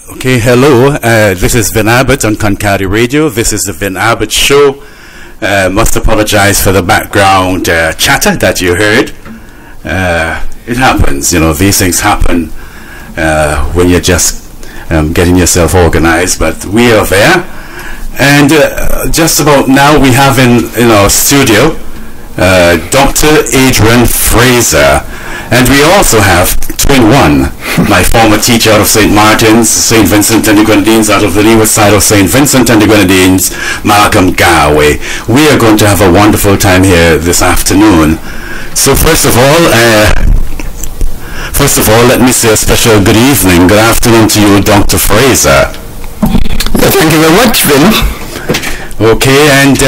Okay, hello. This is Vin Abbott on Concardi Radio. This is the Vin Abbott Show. Must apologize for the background chatter that you heard. It happens, you know, these things happen when you're just getting yourself organized, but we are there. And just about now we have in our studio Dr. Adrian Fraser. And we also have Twin One, my former teacher out of St. Martin's, St. Vincent and the Grenadines, out of the leeward side of St. Vincent and the Grenadines, Malcolm Galway. We are going to have a wonderful time here this afternoon. So first of all, let me say a special good evening, good afternoon to you, Dr. Fraser. Thank you very much, Vin. Okay, and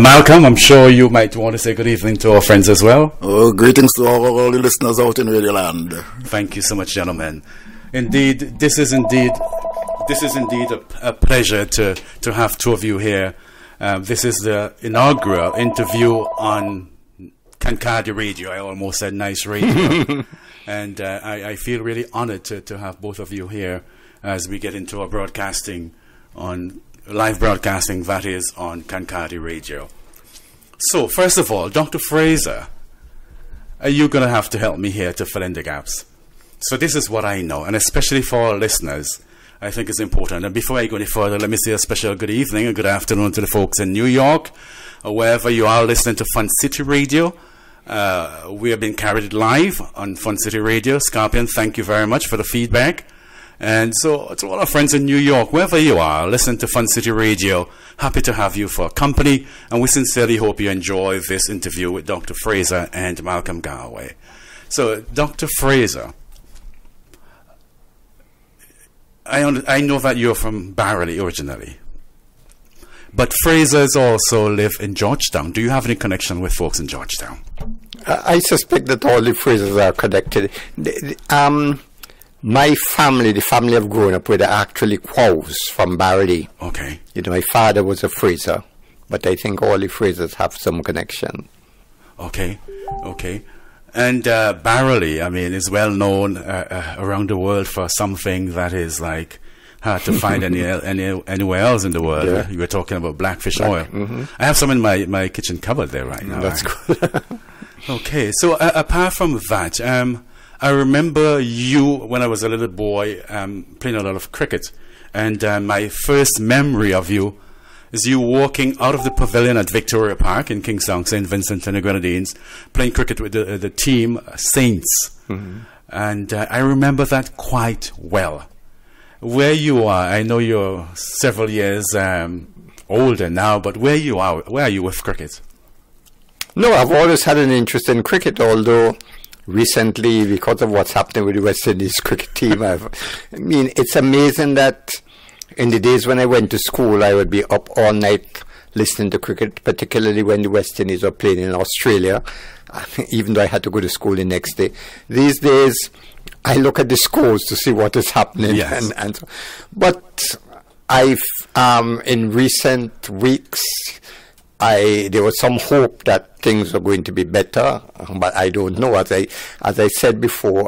Malcolm, I'm sure you might want to say good evening to our friends as well. Oh, greetings to all the listeners out in Radio Land. Thank you so much, gentlemen. Indeed, this is indeed a pleasure to have two of you here. This is the inaugural interview on Concardi Radio. I almost said nice radio. And I feel really honored to have both of you here as we get into our broadcasting on live broadcasting, that is on Concardi Radio. So, first of all, Dr. Fraser, are you going to have to help me here to fill in the gaps? So this is what I know, and especially for our listeners, I think it's important. And before I go any further, let me say a special good evening and good afternoon to the folks in New York, or wherever you are listening to Fun City Radio. We have been carried live on Fun City Radio. Scorpion, thank you very much for the feedback. And so to all our friends in New York, wherever you are, listen to Fun City Radio. Happy to have you for company, and we sincerely hope you enjoy this interview with Dr. Fraser and Malcolm Galway. So, Dr. Fraser, I know that you're from Barely originally, but Frasers also live in Georgetown. Do you have any connection with folks in Georgetown? I suspect that all the Frasers are connected. My family, the family I've grown up with, are actually Quaws from Barely. Okay. You know, my father was a Fraser, but I think all the Frasers have some connection. Okay, okay. And Barely, I mean, is well known around the world for something that is like hard to find anywhere else in the world. Yeah. You were talking about blackfish oil. Mm-hmm. I have some in my kitchen cupboard there right now. That's good. Okay, so apart from that, I remember you when I was a little boy playing a lot of cricket, and my first memory of you is you walking out of the pavilion at Victoria Park in Kingstown, St. Vincent and the Grenadines, playing cricket with the team Saints. Mm-hmm. And I remember that quite well. Where you are, I know you're several years older now, but where are you with cricket? No, I've always had an interest in cricket, although recently, because of what's happening with the West Indies cricket team, I mean, it's amazing that in the days when I went to school, I would be up all night listening to cricket, particularly when the West Indies were playing in Australia, even though I had to go to school the next day. These days, I look at the scores to see what is happening. Yes. But I've, in recent weeks, there was some hope that things are going to be better, but I don't know. As I said before,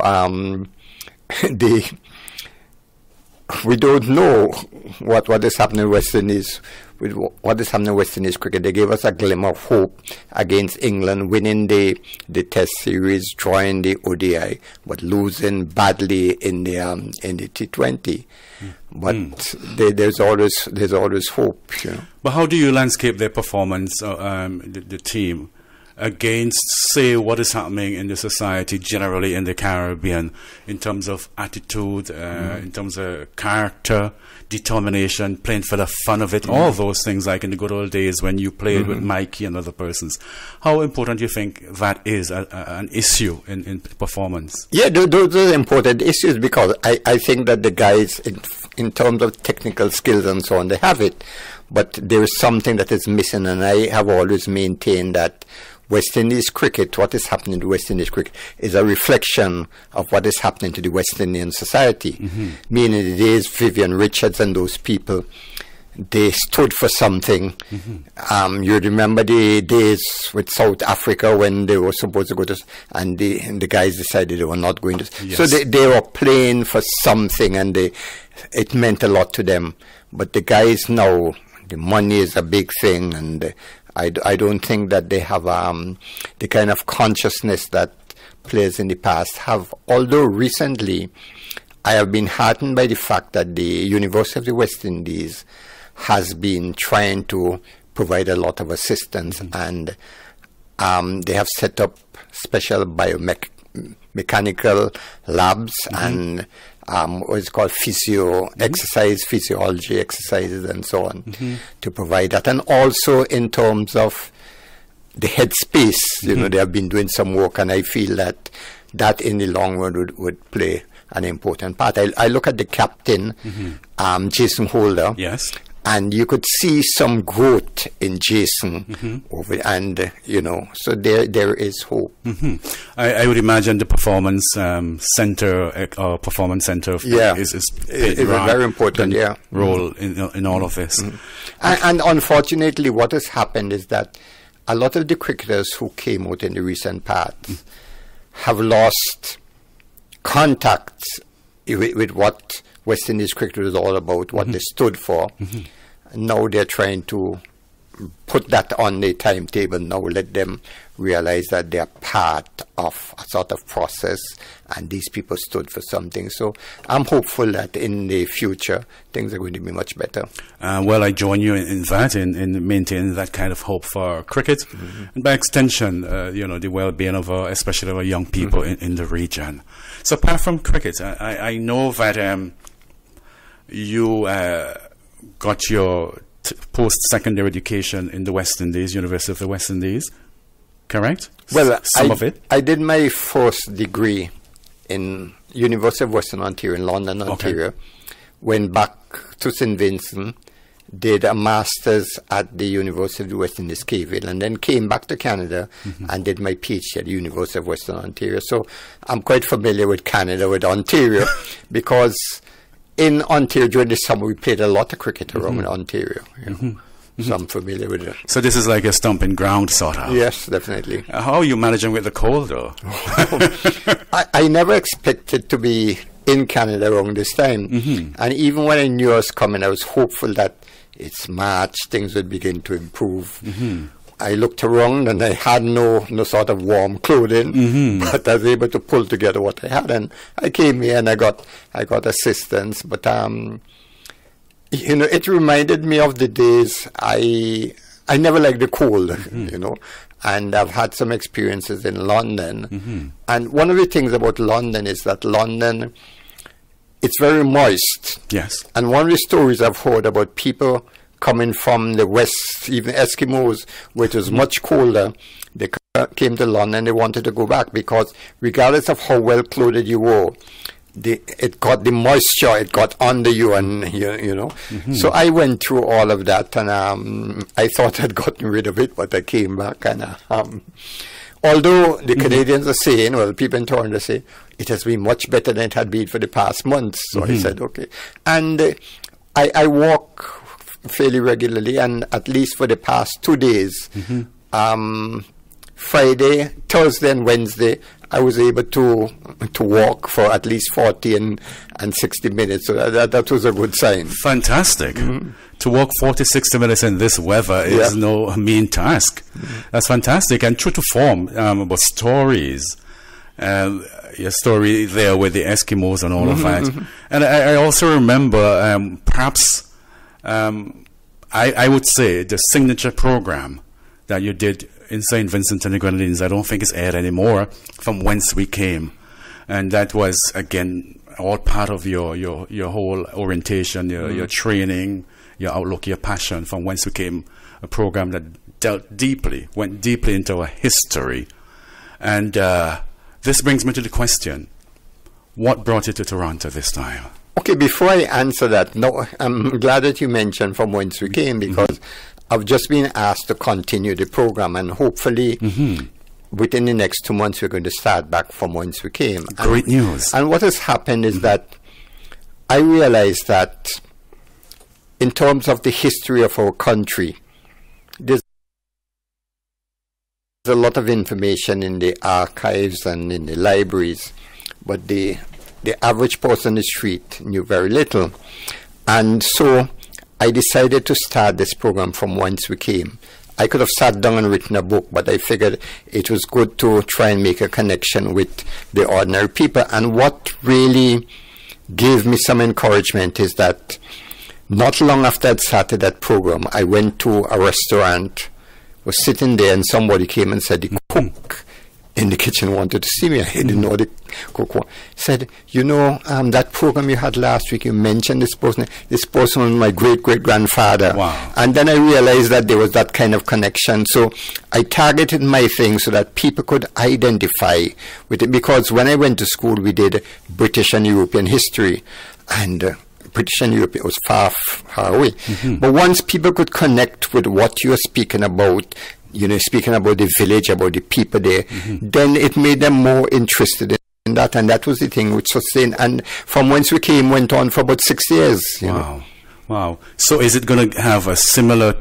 we don't know what is happening in West Indies. With what is happening in West Indies cricket, they gave us a glimmer of hope against England, winning the Test series, drawing the ODI, but losing badly in the T20. But there's always hope. You know? But how do you landscape their performance, the team, against, say, what is happening in the society generally in the Caribbean in terms of attitude, in terms of character, determination, playing for the fun of it, all those things like in the good old days when you played with Mikey and other persons? How important do you think that is an issue in performance? Yeah, those are important issues because I think that the guys, in terms of technical skills and so on, they have it. But there is something that is missing, and I have always maintained that West Indies cricket, what is happening to West Indies cricket, is a reflection of what is happening to the West Indian society. Meaning the days Vivian Richards and those people, they stood for something. You remember the days with South Africa when they were supposed to go to, and the guys decided they were not going to. Yes. So they were playing for something, and it meant a lot to them. But the guys now, the money is a big thing, and I don't think that they have the kind of consciousness that players in the past have. Although recently, I have been heartened by the fact that the University of the West Indies has been trying to provide a lot of assistance, and they have set up special biomechanical labs and what is called physiology exercises and so on to provide that. And also in terms of the headspace, you know, they have been doing some work, and I feel that in the long run would play an important part. I look at the captain, Jason Holder. Yes. And you could see some growth in Jason and you know, so there is hope. I would imagine the performance center or performance center is a very important role in all of this. And unfortunately, what has happened is that a lot of the cricketers who came out in the recent past have lost contact with what West Indies cricket is all about, what they stood for. Now they're trying to put that on the timetable now, let them realize that they're part of a sort of process, and these people stood for something. So I'm hopeful that in the future things are going to be much better. Well, I join you in that, in maintaining that kind of hope for cricket, and by extension, you know, the well-being of especially our young people in the region. So apart from cricket, I know that you got your post-secondary education in the West Indies, University of the West Indies, correct? Well, some of it. I did my first degree in University of Western Ontario in London, Ontario. Went back to St. Vincent, did a master's at the University of the West Indies, Caville, and then came back to Canada and did my PhD at the University of Western Ontario. So I'm quite familiar with Canada, with Ontario, because in Ontario during the summer we played a lot of cricket around in Ontario. You know? So I'm familiar with it. So this is like a stomping ground, sort of. Yes, definitely. How are you managing with the cold, though? I never expected to be in Canada around this time. And even when I knew I was coming, I was hopeful that it's March, things would begin to improve. I looked around and I had no sort of warm clothing, but I was able to pull together what I had, and I came here and I got assistance. But you know, it reminded me of the days I never liked the cold, you know, and I've had some experiences in London. And one of the things about London is that London, it's very moist. Yes. And one of the stories I've heard about people coming from the west, even Eskimos, which was much colder, they came to London, they wanted to go back because regardless of how well clothed you were, it got the moisture, it got under you, and you know. So I went through all of that, and I thought I'd gotten rid of it, but I came back, and although the Canadians are saying, well, people in Toronto say, it has been much better than it had been for the past months. So I said, okay. And I walk fairly regularly, and at least for the past 2 days, Friday, Thursday and Wednesday, I was able to walk for at least 40 and 60 minutes. So that was a good sign. Fantastic. To walk 40, 60 minutes in this weather is no mean task. That's fantastic. And true to form, about stories, your story there with the Eskimos and all of that. And I also remember perhaps I would say the signature program that you did in St. Vincent and the Grenadines, I don't think it's aired anymore, From Whence We Came. And that was, again, all part of your whole orientation, your training, your outlook, your passion. From Whence We Came, a program that went deeply into our history. And this brings me to the question, what brought you to Toronto this time? Okay, before I answer that, no, I'm glad that you mentioned From Whence We Came, because I've just been asked to continue the program, and hopefully within the next 2 months we're going to start back From Whence We Came. Great news. And what has happened is that I realized that in terms of the history of our country, there's a lot of information in the archives and in the libraries, but the average person on the street knew very little. And so I decided to start this program from whence we came. I could have sat down and written a book, but I figured it was good to try and make a connection with the ordinary people. And what really gave me some encouragement is that not long after I'd started that program, I went to a restaurant, was sitting there, and somebody came and said, the cook in the kitchen wanted to see me. I didn't know the cook. Said, you know, that program you had last week, you mentioned this person. This person was my great-great-grandfather. Wow. And then I realized that there was that kind of connection. So I targeted my thing so that people could identify with it. Because when I went to school, we did British and European history. And British and Europe, it was far away. But once people could connect with what you were speaking about, you know, speaking about the village, about the people there, then it made them more interested in that, and that was the thing which sustained. And from whence we came went on for about 6 years. You know. Wow. So is it going to have a similar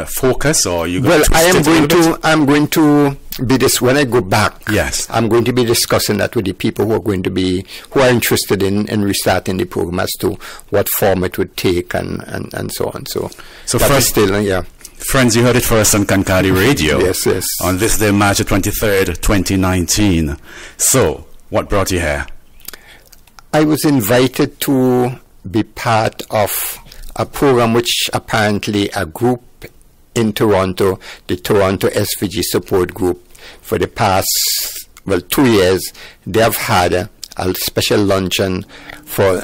focus, or you? Well, I'm going to be this when I go back. Yes. I'm going to be discussing that with the people who are interested in restarting the program as to what form it would take and so on. So first, still, yeah. Friends, you heard it first on Kankadi Radio. Yes. On this day, March 23rd, 2019. So, what brought you here? I was invited to be part of a program which apparently a group in Toronto, the Toronto SVG Support Group, for the past, 2 years, they have had a special luncheon for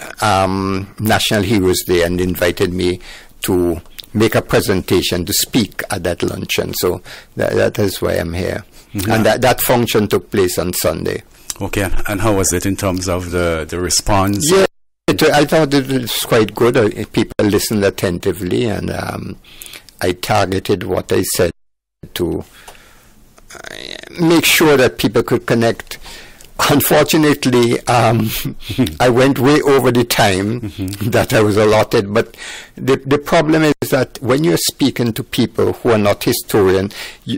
National Heroes Day and invited me to make a presentation, to speak at that luncheon. So that is why I'm here. And that function took place on Sunday. Okay, and how was it in terms of the response? Yeah, I thought it was quite good. People listened attentively, and I targeted what I said to make sure that people could connect. Unfortunately, I went way over the time that I was allotted, but the problem is that when you're speaking to people who are not historians,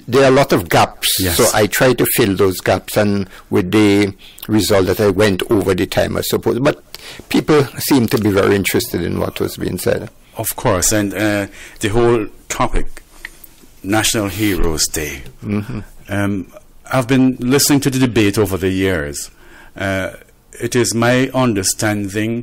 there are a lot of gaps. Yes. So I try to fill those gaps, and with the result that I went over the time, I suppose. But people seem to be very interested in what was being said. Of course, and the whole topic, National Heroes Day. I've been listening to the debate over the years. It is my understanding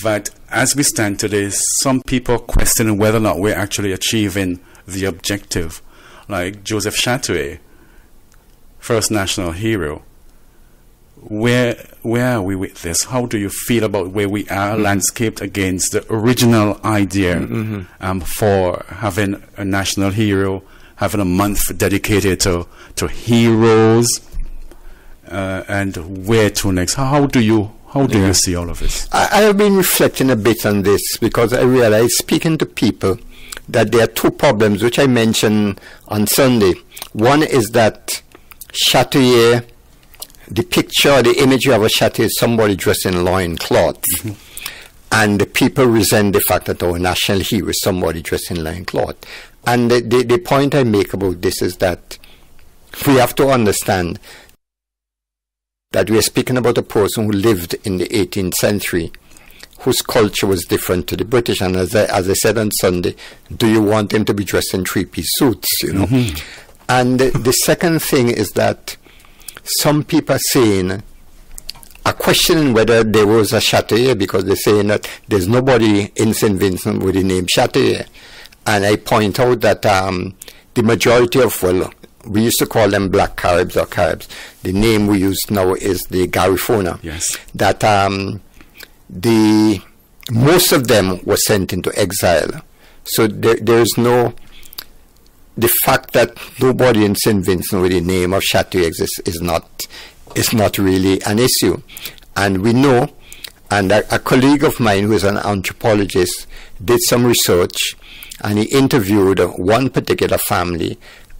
that as we stand today, some people question whether or not we're actually achieving the objective. Like Joseph Chatoué, first national hero. Where are we with this? How do you feel about where we are landscaped against the original idea for having a national hero, having a month dedicated to heroes, and where to next? How do you see all of this? I have been reflecting a bit on this because I realize, speaking to people, that there are two problems which I mentioned on Sunday. One is that Chatoué, the picture, the imagery of a Chatoué is somebody dressed in loincloth. And the people resent the fact that our national hero is somebody dressed in loincloth. And the point I make about this is that we have to understand that we are speaking about a person who lived in the 18th century, whose culture was different to the British. And as I said on Sunday, do you want him to be dressed in three-piece suits, you know? And the second thing is that some people are saying, are questioning whether there was a Chatoué, because they're saying that there's nobody in St. Vincent with the name Chatoué. And I point out that the majority of, we used to call them Black Caribs or Caribs. The name we use now is the Garifuna. Yes. That most of them were sent into exile. So there is no, the fact that nobody in St. Vincent with the name of Chatoué exists is not really an issue. And we know, and a colleague of mine who is an anthropologist did some research, and he interviewed one particular family,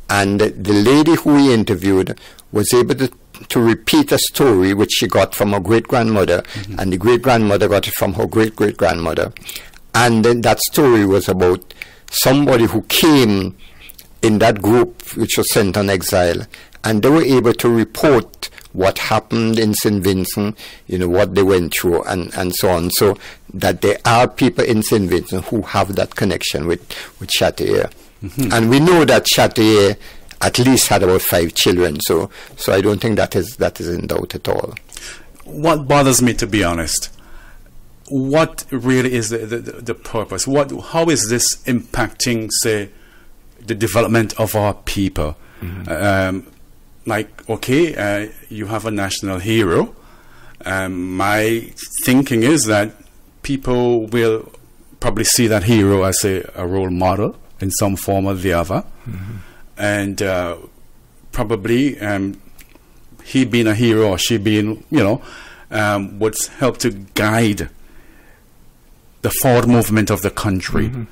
and the lady who he interviewed was able to repeat a story which she got from her great-grandmother, and the great-grandmother got it from her great-great-grandmother. And then that story was about somebody who came in that group which was sent on exile, and they were able to report what happened in St. Vincent, what they went through, and so on. So that there are people in St. Vincent who have that connection with Chatelier. Mm-hmm. And we know that Chatelier at least had about 5 children, so I don't think that is in doubt at all. What bothers me, to be honest, what really is the purpose? How is this impacting, say, the development of our people? Mm-hmm. You have a national hero. My thinking is that people will probably see that hero as a role model in some form or the other. Mm-hmm. And probably he being a hero or she being, would help to guide the forward movement of the country. Mm-hmm.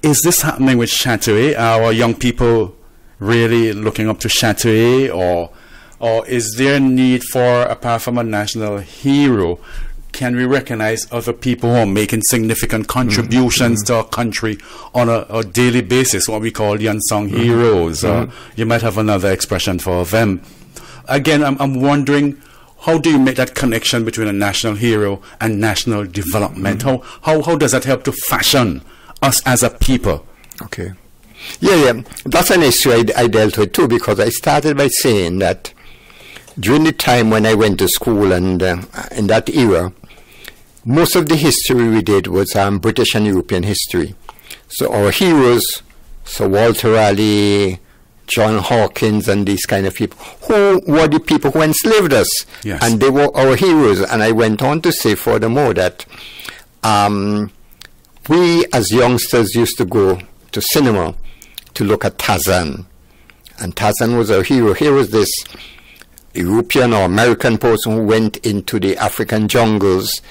Is this happening with Chatelier? Are young people really looking up to Chatelier, or is there a need for, apart from a national hero, can we recognize other people who are making significant contributions to our country on a daily basis, what we call the unsung heroes? You might have another expression for them. Again, I'm wondering, how do you make that connection between a national hero and national development? How does that help to fashion us as a people? Okay. Yeah. That's an issue I dealt with too, because I started by saying that during the time when I went to school and in that era, most of the history we did was British and European history. So our heroes, Sir Walter Raleigh, John Hawkins, and these kind of people, who were the people who enslaved us. Yes. And they were our heroes. And I went on to say furthermore that we as youngsters used to go to cinema to look at Tarzan. And Tarzan was our hero. Here was this European or American person who went into the African jungles,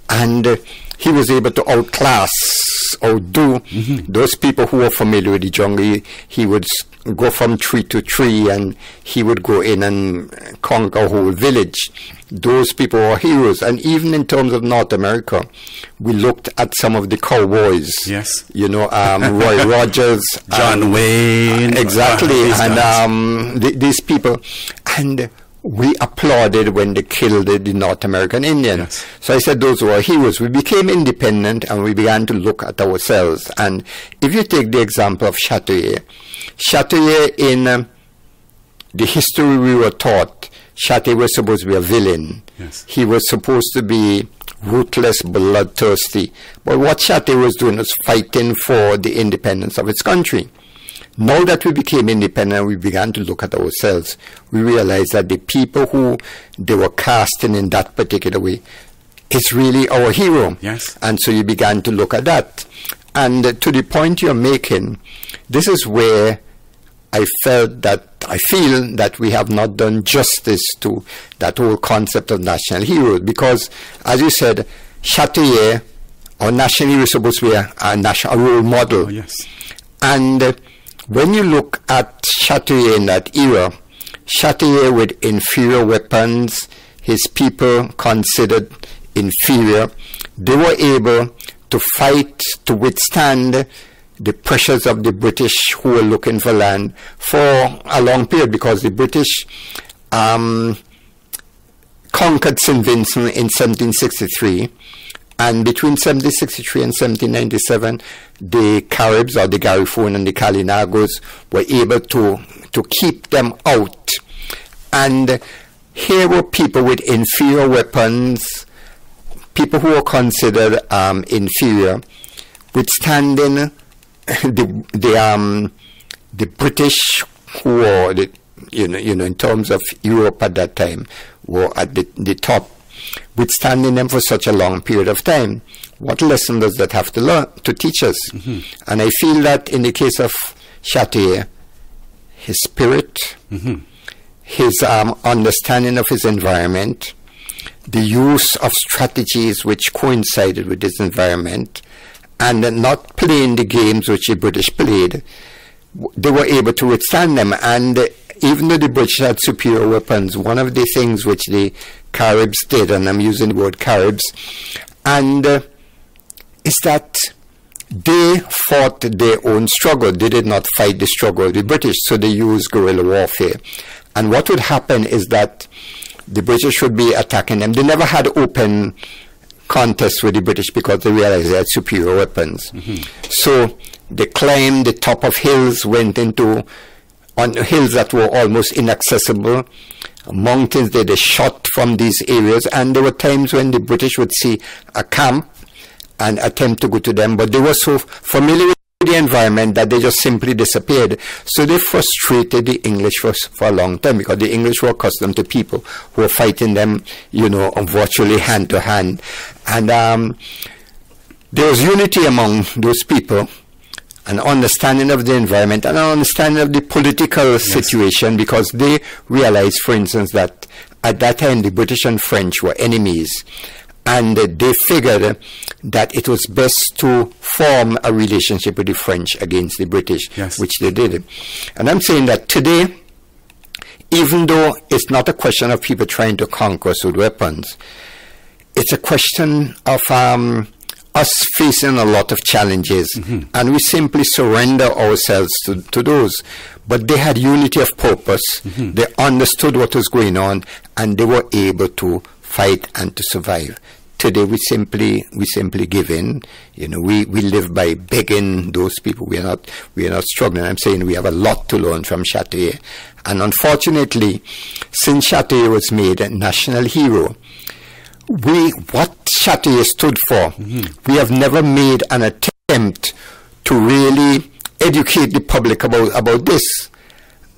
and he was able to outdo those people who were familiar with the jungle. He would go from tree to tree, and he would go in and conquer a whole village. Those people were heroes. And even in terms of North America, we looked at some of the cowboys. Yes. Roy Rogers. John Wayne. Exactly. And these people. And we applauded when they killed the North American Indians. Yes. So I said those were heroes. We became independent and we began to look at ourselves. And if you take the example of Chatelier in the history we were taught, Chatelier was supposed to be a villain. Yes. He was supposed to be ruthless, bloodthirsty. But what Chatelier was doing was fighting for the independence of its country. Now that we became independent, we began to look at ourselves. We realized that the people who they were casting in that particular way is really our hero. Yes. And so you began to look at that. And to the point you're making, this is where I feel that we have not done justice to that whole concept of national heroes. Because, as you said, Chatelier, our national hero, is supposed to be a role model. Oh, yes. And when you look at Chatelier in that era, Chatelier with inferior weapons, his people considered inferior, they were able to fight, to withstand the pressures of the British who were looking for land for a long period, because the British conquered St. Vincent in 1763. And between 1763 and 1797, the Caribs, or the Garifuna and the Kalinagos, were able to keep them out. And here were people with inferior weapons, people who were considered inferior, withstanding the British, who were in terms of Europe at that time, were at the top, withstanding them for such a long period of time. What lesson does that have to teach us? Mm-hmm. And I feel that in the case of Chatelier, his spirit, his understanding of his environment, the use of strategies which coincided with his environment, and not playing the games which the British played, they were able to withstand them. And even though the British had superior weapons, one of the things which the Caribs did, and I'm using the word Caribs, and is that they fought their own struggle. They did not fight the struggle of the British, so they used guerrilla warfare. And what would happen is that the British would be attacking them. They never had open contests with the British because they realized they had superior weapons. So they climbed the top of hills, went into on hills that were almost inaccessible, mountains that they shot from these areas, and there were times when the British would see a camp and attempt to go to them, but they were so familiar with the environment that they just simply disappeared. So they frustrated the English for a long time, because the English were accustomed to people who were fighting them, you know, virtually hand to hand. And there was unity among those people, an understanding of the environment and an understanding of the political situation, because they realized, for instance, that at that time the British and French were enemies, and they figured that it was best to form a relationship with the French against the British, which they did. And I'm saying that today, even though it's not a question of people trying to conquer us with weapons, it's a question of us facing a lot of challenges, and we simply surrender ourselves to those. But they had unity of purpose, they understood what was going on, and they were able to fight and to survive. Today we simply give in. You know, we live by begging those people. We are not struggling. I'm saying we have a lot to learn from Chatier. And unfortunately, since Chatier was made a national hero, what Chatier stood for, we have never made an attempt to really educate the public about this.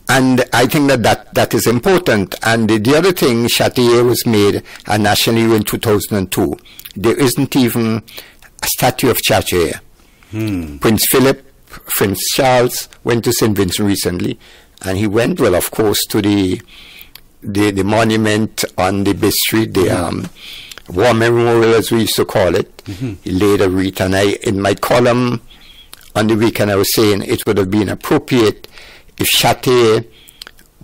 And I think that is important. And the other thing, Chatier was made a national hero in 2002. There isn't even a statue of Chatier. Prince Philip, Prince Charles went to St. Vincent recently, and he went, well, of course, to the monument on the Bay Street, the War Memorial, as we used to call it. He laid a wreath, and in my column on the weekend, I was saying it would have been appropriate if Chatier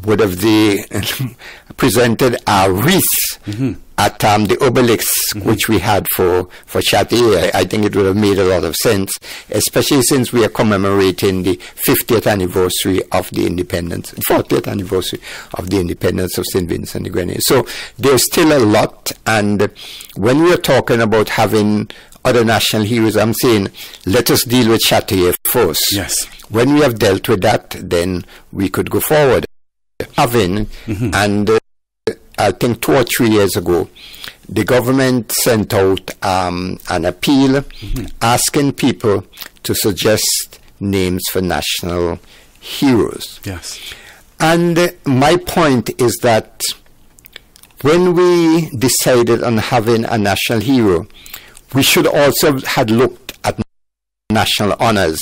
would have presented a wreath at the obelisk which we had for Chatier. I think it would have made a lot of sense, especially since we are commemorating the 50th anniversary of the independence, 40th anniversary of the independence of St. Vincent and the Grenadines. So there's still a lot, and when we are talking about having other national heroes, I'm saying let us deal with Chatier first. When we have dealt with that, then we could go forward. And I think 2 or 3 years ago, the government sent out an appeal asking people to suggest names for national heroes. And my point is that when we decided on having a national hero, we should also have looked at national honors.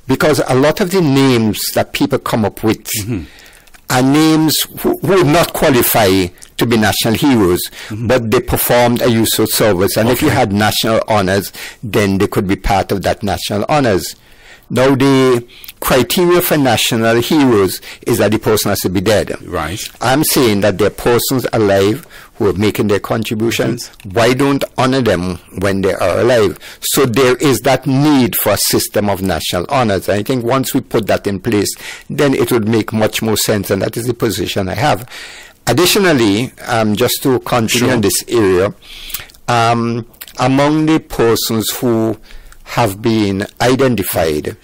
Because a lot of the names that people come up with are names who would not qualify to be national heroes, but they performed a useful service. And if you had national honors, then they could be part of that national honors. Now, the criteria for national heroes is that the person has to be dead. I'm saying that there are persons alive who are making their contributions. Why don't honor them when they are alive? So there is that need for a system of national honors. And I think once we put that in place, then it would make much more sense, and that is the position I have. Additionally, just to continue in this area, among the persons who have been identified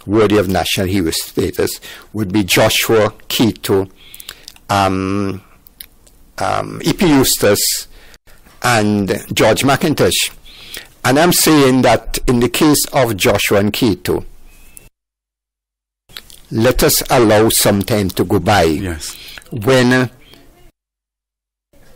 worthy of national hero status would be Joshua, Keto, E.P. Eustace, and George McIntosh. And I'm saying that in the case of Joshua and Keto, let us allow some time to go by when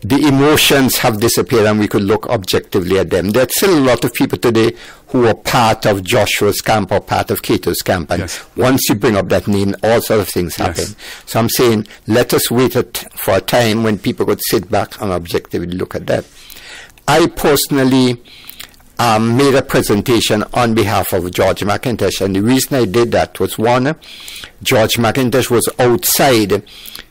the emotions have disappeared and we could look objectively at them. There's still a lot of people today who are part of Joshua's camp or part of Keto's camp, and once you bring up that name, all sorts of things happen. So I'm saying let us wait for a time when people could sit back and objectively look at that. I personally made a presentation on behalf of George McIntosh, and the reason I did that was, one, George McIntosh was outside.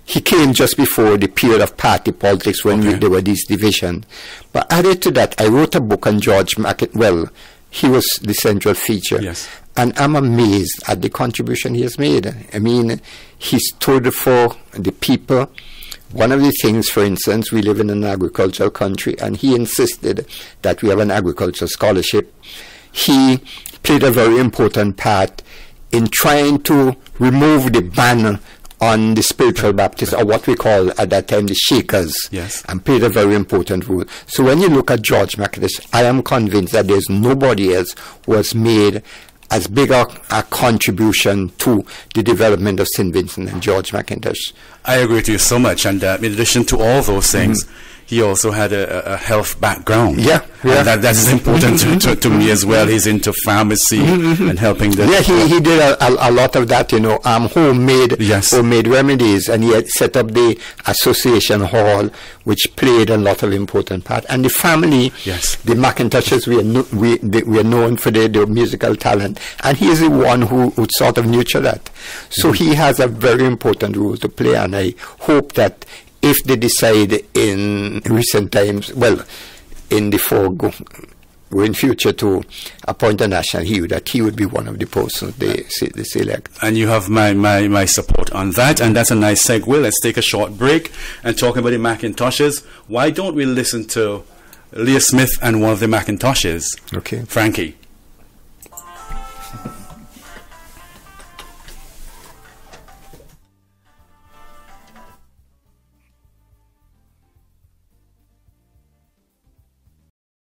He came just before the period of party politics when there were these divisions. But added to that, I wrote a book on George McIntosh. Well, he was the central feature. Yes. And I'm amazed at the contribution he has made. I mean, he stood for the people. One of the things, for instance, we live in an agricultural country, and he insisted that we have an agriculture scholarship. He played a very important part in trying to remove the ban on the spiritual Baptists, or what we call at that time the Shakers, yes, and played a very important role. So when you look at George McIntosh, I am convinced that there's nobody else who has made as big a contribution to the development of St. Vincent and George McIntosh. I agree with you so much, and in addition to all those things, he also had a health background. Yeah. And that's important to me as well. He's into pharmacy and helping the... Yeah, he did a lot of that, homemade remedies, and he had set up the association hall, which played a lot of important part. And the family, yes, the McIntoshes, we are known for their musical talent, and he is the one who sort of nurtured that. So he has a very important role to play, and I hope that if they decide in recent times, well, in the foregoing future to appoint a national hero, that he would be one of the persons they select. And you have my support on that, and that's a nice segue. Let's take a short break and talk about the McIntoshes. Why don't we listen to Leah Smith and one of the McIntoshes? Okay. Frankie.